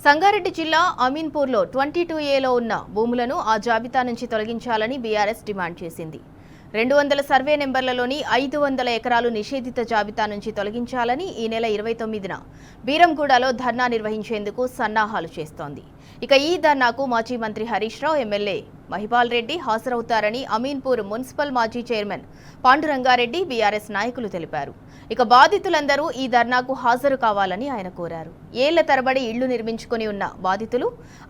సంగారెడ్డి జిల్లా అమీన్పూర్లో 22A ఉన్న భూములను ఆ జాబితా నుంచి తొలగించాలని బీఆర్ఎస్ డిమాండ్ చేసింది. 200 సర్వే నెంబర్లలోని 500 ఎకరాలు నిషేధిత జాబితా నుంచి తొలగించాలని ఈ నెల 29న బీరంగూడలో ధర్నా నిర్వహించేందుకు సన్నాహాలు చేస్తోంది. ఇక ఈ ధర్నాకు మాజీ మంత్రి హరీష్ రావు, ఎమ్మెల్యే మహిపాల్ రెడ్డి హాజరవుతారని అమీన్పూర్ మున్సిపల్ మాజీ చైర్మన్ పాండురంగారెడ్డి బీఆర్ఎస్ నాయకులు తెలిపారు. ఇక బాధితులందరూ ఈ ధర్నాకు హాజరు కావాలని ఆయన కోరారు. ఏళ్ల తరబడి ఇళ్లు నిర్మించుకుని ఉన్న బాధితులు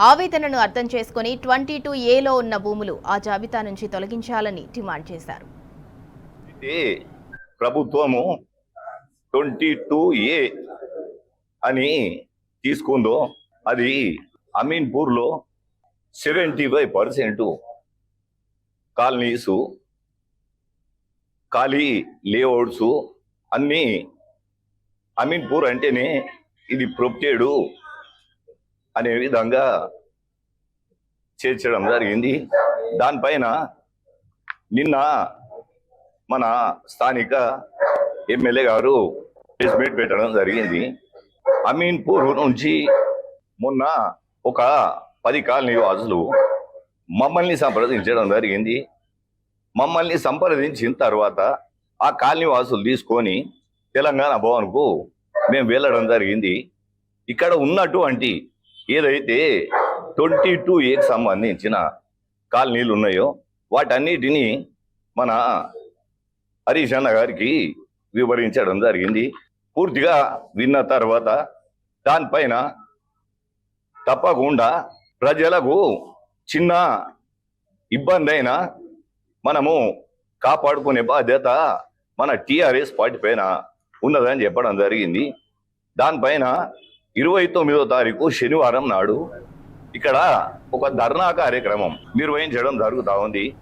ఆవేదనను అర్థం చేసుకుని 22Aలో ఉన్న భూములు ఆ జాబితా నుంచి తొలగించాలని డిమాండ్ చేశారు. ప్రభుత్వము 22A అని తీసుకుందో అది అమీన్పూర్లో 75% కాలనీసు, ఖాళీ లేఅవుట్స్ అన్నీ అమీన్పూర్ అంటేనే ఇది ప్రొటెక్టెడ్ అనే విధంగా చేర్చడం జరిగింది. దానిపైన నిన్న మన స్థానిక ఎమ్మెల్యే గారు ప్రెస్ మీట్ పెట్టడం జరిగింది. అమీన్పూర్ నుంచి మొన్న ఒక 10 కాలనీ వాసులు మమ్మల్ని సంప్రదించడం జరిగింది. మమ్మల్ని సంప్రదించిన తర్వాత ఆ కాలనీ వాసులు తీసుకొని తెలంగాణ భవన్కు మేము వెళ్ళడం జరిగింది. ఇక్కడ ఉన్నటువంటి ఏదైతే 22Aకి సంబంధించిన కాలనీలు ఉన్నాయో వాటన్నిటినీ మన హరీష్ అన్న గారికి వివరించడం జరిగింది. పూర్తిగా విన్న తర్వాత దానిపైన తప్పకుండా ప్రజలకు చిన్న ఇబ్బంది అయినా మనము కాపాడుకునే బాధ్యత మన టీఆర్ఎస్ పార్టీ పైన ఉన్నదని చెప్పడం జరిగింది. దానిపైన 29వ తారీఖు శనివారం నాడు ఇక్కడ ఒక ధర్నా కార్యక్రమం నిర్వహించడం జరుగుతూ ఉంది.